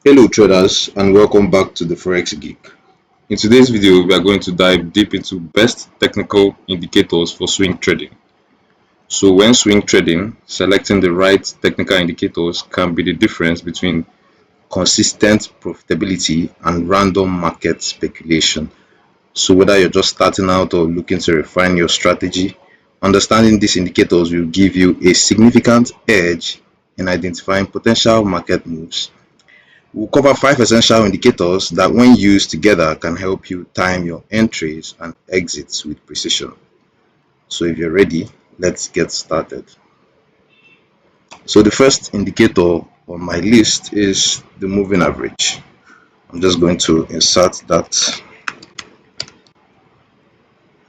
Hello traders, and welcome back to the Forex Geek. In today's video, we are going to dive deep into best technical indicators for swing trading. So when swing trading, selecting the right technical indicators can be the difference between consistent profitability and random market speculation. So whether you're just starting out or looking to refine your strategy, understanding these indicators will give you a significant edge in identifying potential market moves. We'll cover 5 essential indicators that, when used together, can help you time your entries and exits with precision. So if you're ready, let's get started. So the first indicator on my list is the moving average. I'm just going to insert that,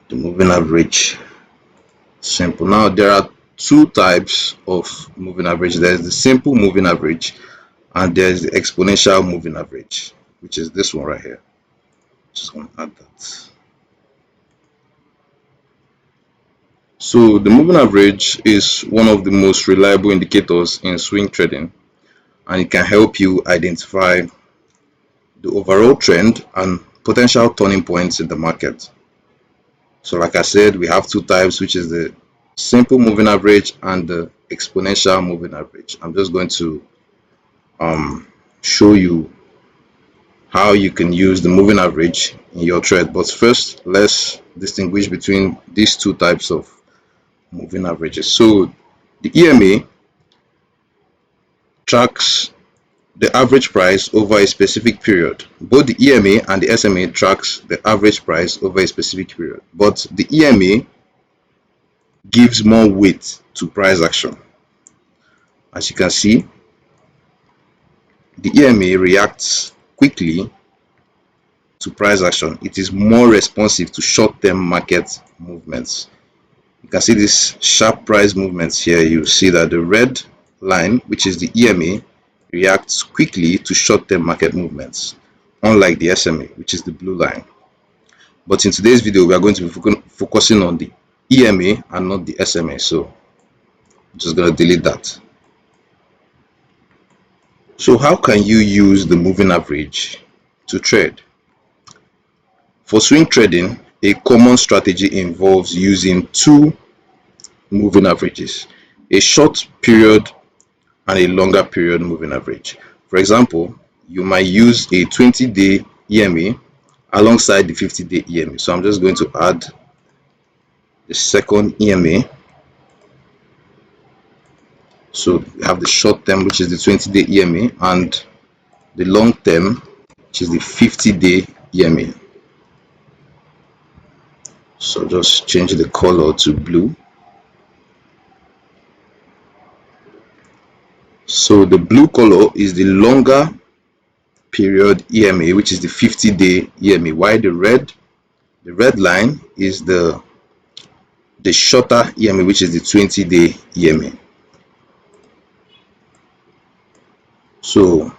the moving average. Simple. Now there are two types of moving average. There's the simple moving average and there's the exponential moving average, which is this one right here. Just going to add that. So the moving average is one of the most reliable indicators in swing trading, and it can help you identify the overall trend and potential turning points in the market. So like I said, we have two types, which is the simple moving average and the exponential moving average. I'm just going to show you how you can use the moving average in your trade. But first, let's distinguish between these two types of moving averages. So the EMA tracks the average price over a specific period. Both the EMA and the SMA tracks the average price over a specific period, but the EMA gives more weight to price action. As you can see, the EMA reacts quickly to price action. It is more responsive to short-term market movements. You can see these sharp price movements here. You see that the red line, which is the EMA, reacts quickly to short-term market movements, unlike the SMA, which is the blue line. But in today's video, we are going to be focusing on the EMA and not the SMA. So I'm just going to delete that. So how can you use the moving average to trade? For swing trading, a common strategy involves using two moving averages, a short period and a longer period moving average. For example, you might use a 20-day EMA alongside the 50-day EMA. So I'm just going to add the second EMA. So we have the short term, which is the 20-day EMA, and the long term, which is the 50-day EMA. So just change the color to blue. So the blue color is the longer period EMA, which is the 50-day EMA, while the red line is the shorter EMA, which is the 20-day EMA. So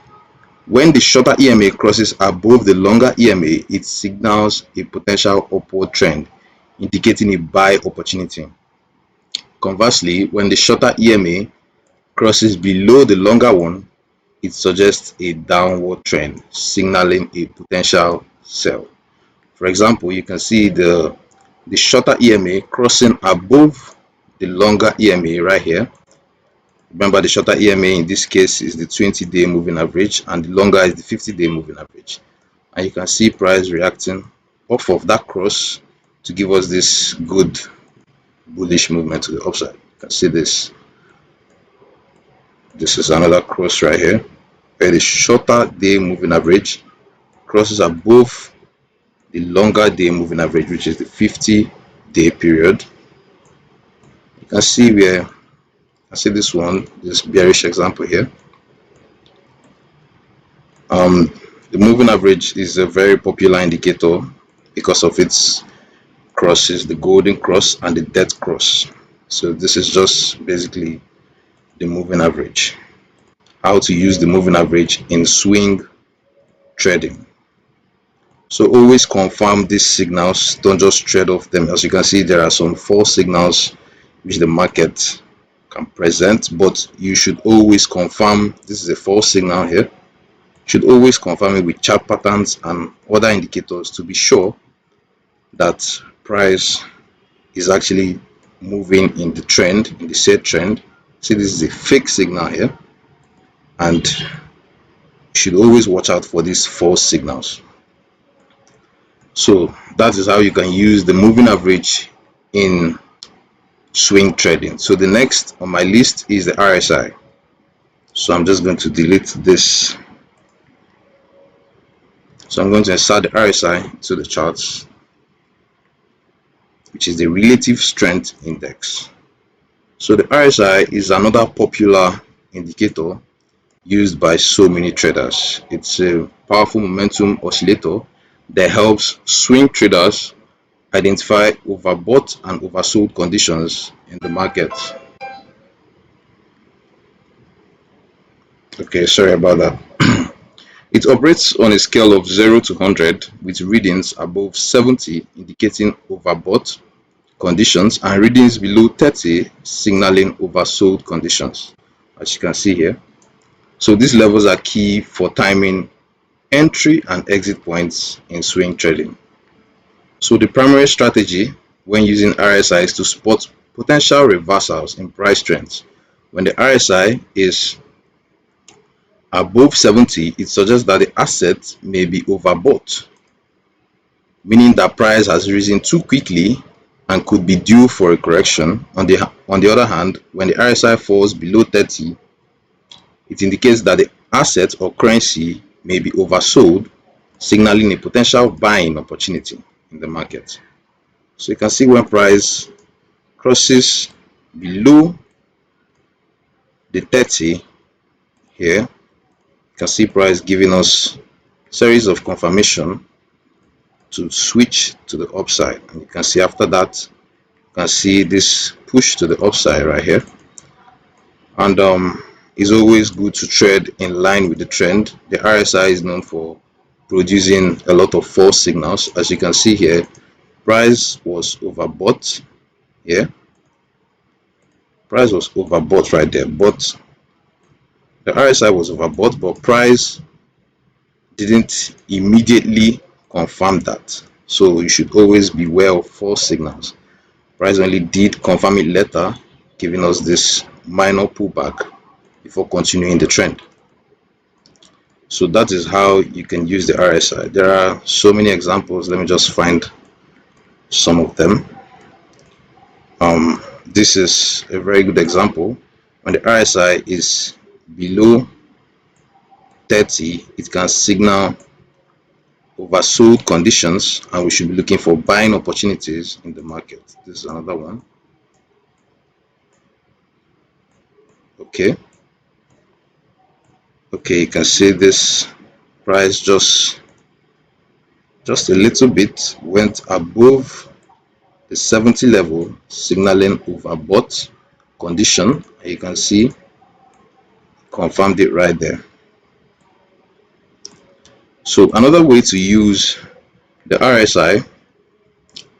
when the shorter EMA crosses above the longer EMA, it signals a potential upward trend, indicating a buy opportunity. Conversely, when the shorter EMA crosses below the longer one, it suggests a downward trend, signaling a potential sell. For example, you can see the shorter EMA crossing above the longer EMA right here. Remember, the shorter EMA in this case is the 20-day moving average and the longer is the 50-day moving average. And you can see price reacting off of that cross to give us this good bullish movement to the upside. You can see this. This is another cross right here, where the shorter day moving average crosses above the longer day moving average, which is the 50-day period. You can see where I see this one, this bearish example here. The moving average is a very popular indicator because of its crosses, the golden cross and the death cross. So this is just basically the moving average. How to use the moving average in swing trading. So always confirm these signals, don't just trade off them. As you can see, there are some false signals which the market can present, but you should always confirm this is a false signal here. Should always confirm it with chart patterns and other indicators to be sure that price is actually moving in the trend, in the said trend. See, this is a fake signal here, and you should always watch out for these false signals. So that is how you can use the moving average in swing trading. So the next on my list is the RSI. So I'm just going to delete this. So I'm going to insert the RSI to the charts, which is the relative strength index. So the RSI is another popular indicator used by so many traders. It's a powerful momentum oscillator that helps swing traders identify overbought and oversold conditions in the market. Okay, sorry about that. It operates on a scale of 0 to 100 with readings above 70 indicating overbought conditions and readings below 30 signaling oversold conditions, as you can see here. So these levels are key for timing entry and exit points in swing trading. So the primary strategy when using RSI is to spot potential reversals in price trends. When the RSI is above 70, it suggests that the asset may be overbought, meaning that price has risen too quickly and could be due for a correction. On the other hand, when the RSI falls below 30, it indicates that the asset or currency may be oversold, signaling a potential buying opportunity in the market. So you can see when price crosses below the 30 here, you can see price giving us series of confirmation to switch to the upside, and you can see after that you can see this push to the upside right here. And it's always good to trade in line with the trend. The RSI is known for producing a lot of false signals. As you can see here, price was overbought here. Price was overbought right there, but the RSI was overbought, but price didn't immediately confirm that. So you should always beware of false signals. Price only did confirm it later, giving us this minor pullback before continuing the trend. So that is how you can use the RSI. There are so many examples. Let me just find some of them. This is a very good example. When the RSI is below 30, it can signal oversold conditions, and we should be looking for buying opportunities in the market. This is another one. Okay, you can see this price just a little bit went above the 70 level, signaling overbought condition. You can see confirmed it right there. So another way to use the RSI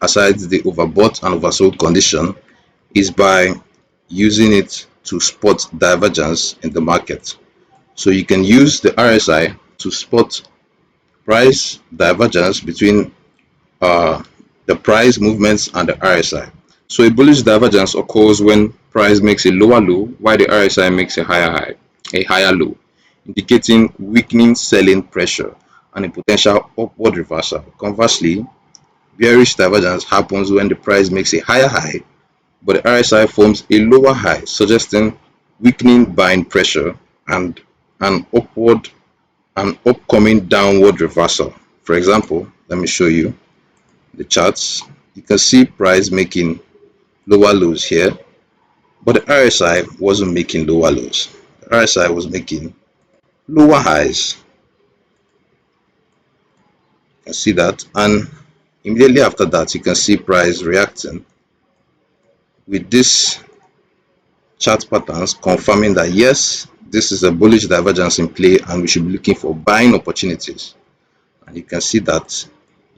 aside the overbought and oversold condition is by using it to spot divergence in the market. So you can use the RSI to spot price divergence between the price movements and the RSI. So a bullish divergence occurs when price makes a lower low while the RSI makes a higher low, indicating weakening selling pressure and a potential upward reversal. Conversely, bearish divergence happens when the price makes a higher high but the RSI forms a lower high, suggesting weakening buying pressure and an upcoming downward reversal. For example, let me show you the charts. You can see price making lower lows here, but the RSI wasn't making lower lows. The RSI was making lower highs. You can see that, and immediately after that you can see price reacting with this chart patterns confirming that yes, this is a bullish divergence in play and we should be looking for buying opportunities. And you can see that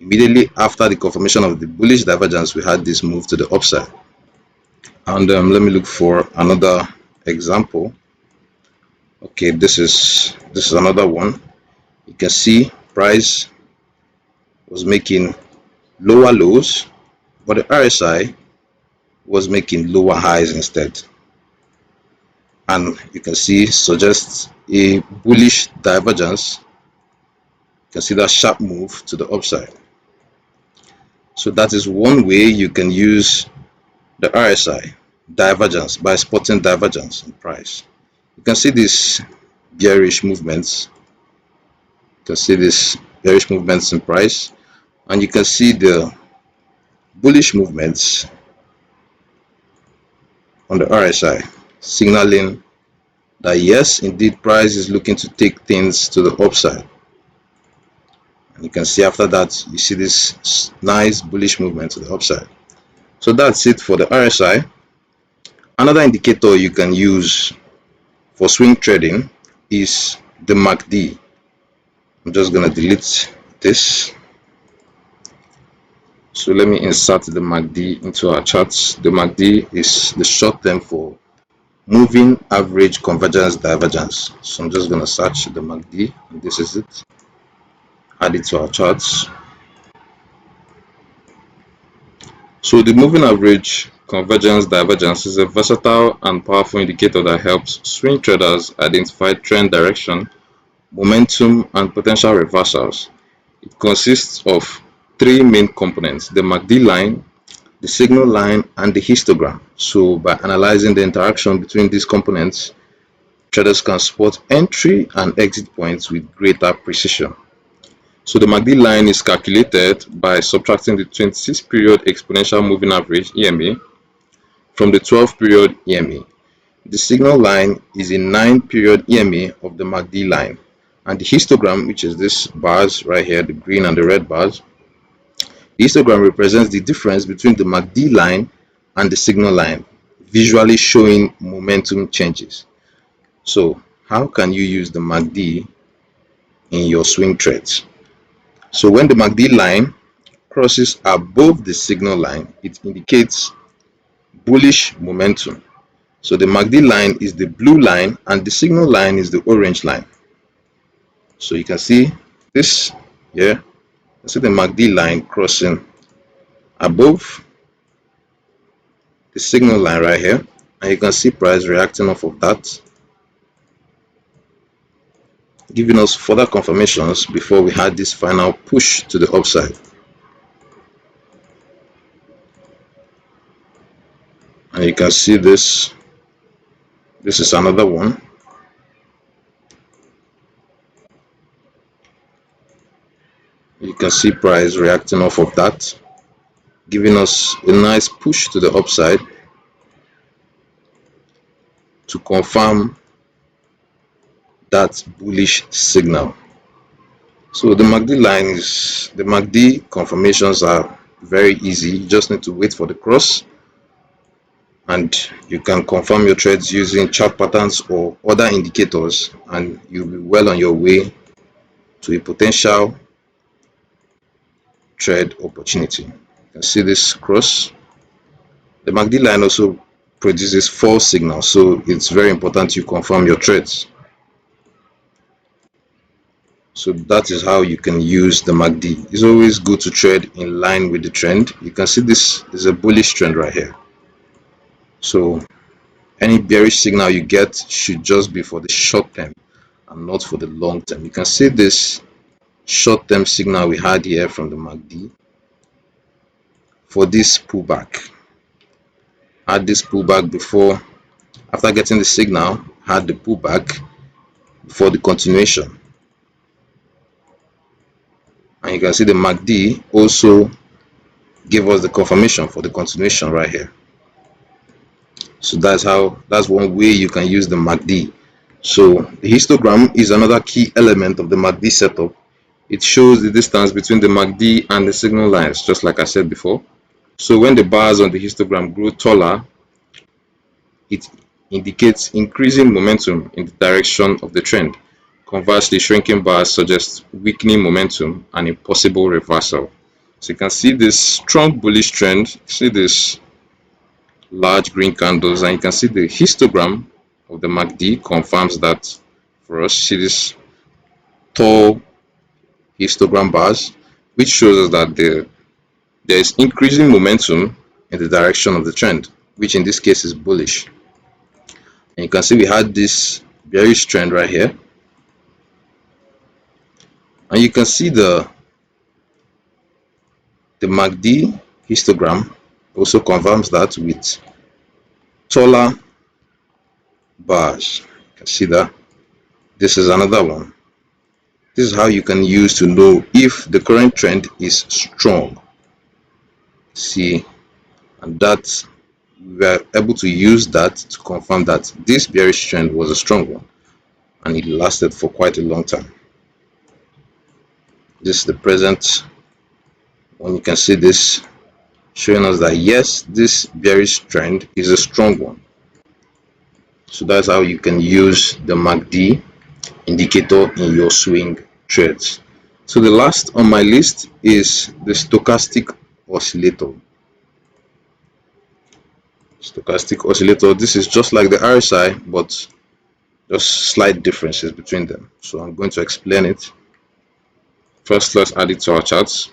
immediately after the confirmation of the bullish divergence, we had this move to the upside. And let me look for another example. Okay, this is another one. can see price was making lower lows, but the RSI was making lower highs instead. And you can see suggests a bullish divergence. You can see that sharp move to the upside. So that is one way you can use the RSI divergence by spotting divergence in price. You can see these bearish movements. You can see these bearish movements in price, and you can see the bullish movements on the RSI, signaling that yes, indeed, price is looking to take things to the upside. And you can see after that, you see this nice bullish movement to the upside. So that's it for the RSI. Another indicator you can use for swing trading is the MACD. I'm just going to delete this. So let me insert the MACD into our charts. The MACD is the short term for moving average convergence divergence. So I'm just going to search the MACD, and this is it. Add it to our charts. So the moving average convergence divergence is a versatile and powerful indicator that helps swing traders identify trend direction, momentum, and potential reversals. It consists of three main components: the MACD line, the signal line, and the histogram. So by analyzing the interaction between these components, traders can spot entry and exit points with greater precision. So the MACD line is calculated by subtracting the 26 period exponential moving average EMA from the 12 period EMA. The signal line is a 9 period EMA of the MACD line, and the histogram, which is this bars right here, the green and the red bars, the histogram represents the difference between the MACD line and the signal line, visually showing momentum changes. So how can you use the MACD in your swing trades? So when the MACD line crosses above the signal line, it indicates bullish momentum. So the MACD line is the blue line and the signal line is the orange line. So you can see this here. You see the MACD line crossing above the signal line right here, and you can see price reacting off of that, giving us further confirmations before we had this final push to the upside. And you can see this is another one. You can see price reacting off of that, giving us a nice push to the upside to confirm that bullish signal. So the MACD confirmations are very easy. You just need to wait for the cross, and you can confirm your trades using chart patterns or other indicators, and you'll be well on your way to a potential trade opportunity. You can see this cross. The MACD line also produces false signals, so it's very important you confirm your trades. So that is how you can use the MACD. It's always good to trade in line with the trend. You can see this is a bullish trend right here. So any bearish signal you get should just be for the short term and not for the long term. You can see this short term signal we had here from the MACD for this pullback. Had this pullback before, after getting the signal, had the pullback before the continuation. And you can see the MACD also gave us the confirmation for the continuation right here. So that's one way you can use the MACD. So the histogram is another key element of the MACD setup. It shows the distance between the MACD and the signal lines, just like I said before. So when the bars on the histogram grow taller, it indicates increasing momentum in the direction of the trend. Conversely, shrinking bars suggest weakening momentum and a possible reversal. So you can see this strong bullish trend, see this large green candles, and you can see the histogram of the MACD confirms that for us. See this tall histogram bars, which shows us that there is increasing momentum in the direction of the trend, which in this case is bullish. And you can see we had this bearish trend right here, and you can see the MACD histogram also confirms that with taller bars. You can see that this is another one. This is how you can use to know if the current trend is strong. See, and that we are able to use that to confirm that this bearish trend was a strong one and it lasted for quite a long time. This is the present one. You can see this showing us that yes, this bearish trend is a strong one. So that's how you can use the MACD indicator in your swing trades. So the last on my list is the stochastic oscillator. Stochastic oscillator, this is just like the RSI, but just slight differences between them. So I'm going to explain it. First, let's add it to our charts.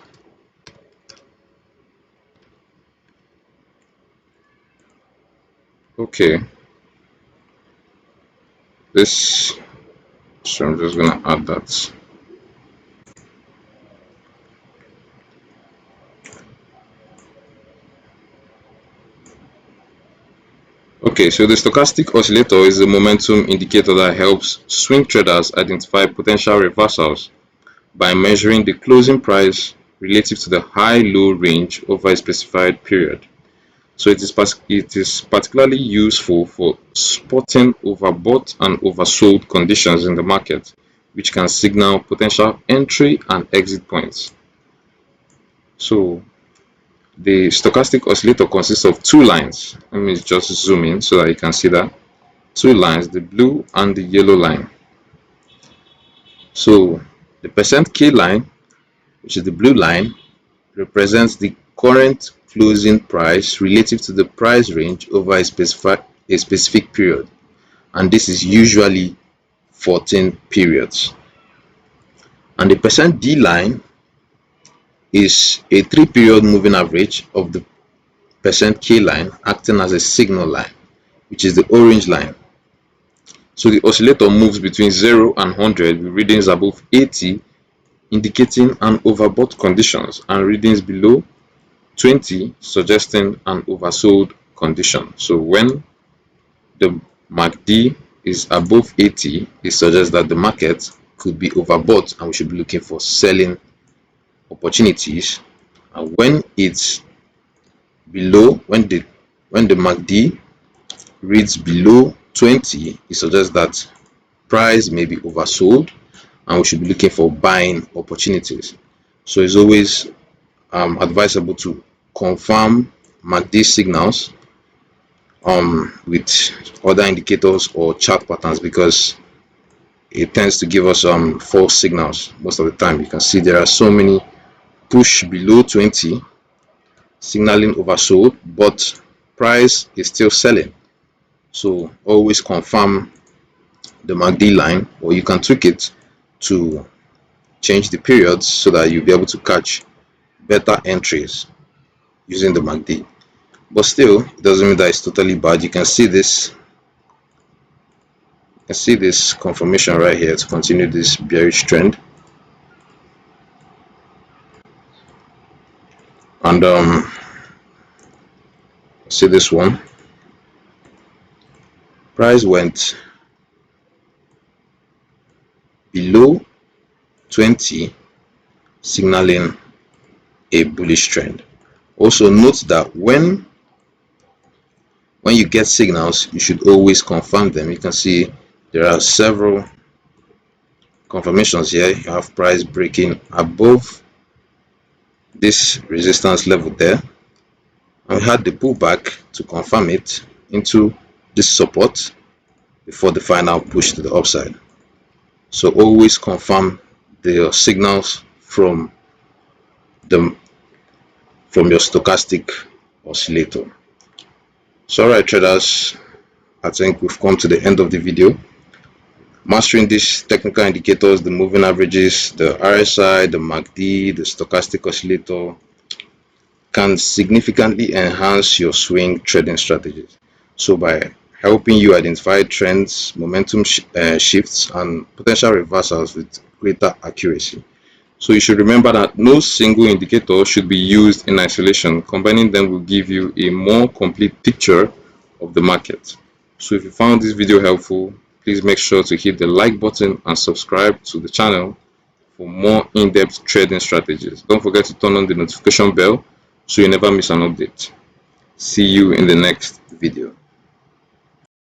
Okay, this, so I'm just gonna add that. Okay, so the stochastic oscillator is a momentum indicator that helps swing traders identify potential reversals by measuring the closing price relative to the high-low range over a specified period. So it is particularly useful for spotting overbought and oversold conditions in the market, which can signal potential entry and exit points. So the stochastic oscillator consists of two lines. Let me just zoom in so that you can see that. Two lines, the blue and the yellow line. So the percent K line, which is the blue line, represents the current closing price relative to the price range over a specific period, and this is usually 14 periods. And the percent D line is a 3-period moving average of the percent K line acting as a signal line, which is the orange line. So the oscillator moves between 0 and 100 with readings above 80 indicating an overbought conditions and readings below 20 suggesting an oversold condition. So when the MACD is above 80, it suggests that the market could be overbought and we should be looking for selling opportunities. And when it's below, when the MACD reads below 20, it suggests that price may be oversold and we should be looking for buying opportunities. So it's always advisable to confirm MACD signals with other indicators or chart patterns, because it tends to give us false signals most of the time. You can see there are so many push below 20 signaling oversold, but price is still selling. So always confirm the MACD line, or you can tweak it to change the periods so that you'll be able to catch better entries using the MACD. But still, it doesn't mean that it's totally bad. You can see this. You can see this confirmation right here to continue this bearish trend. And see this one. Price went below 20, signaling a bullish trend. Also note that when you get signals, you should always confirm them. You can see there are several confirmations here. You have price breaking above this resistance level there, and we had the pullback to confirm it into this support before the final push to the upside. So always confirm the signals from your stochastic oscillator. So alright traders, I think we've come to the end of the video. Mastering these technical indicators, the moving averages, the RSI, the MACD, the stochastic oscillator, can significantly enhance your swing trading strategies. So by helping you identify trends, momentum shifts, and potential reversals with greater accuracy. So you should remember that no single indicator should be used in isolation. Combining them will give you a more complete picture of the market. So if you found this video helpful, please make sure to hit the like button and subscribe to the channel for more in-depth trading strategies. Don't forget to turn on the notification bell so you never miss an update. See you in the next video.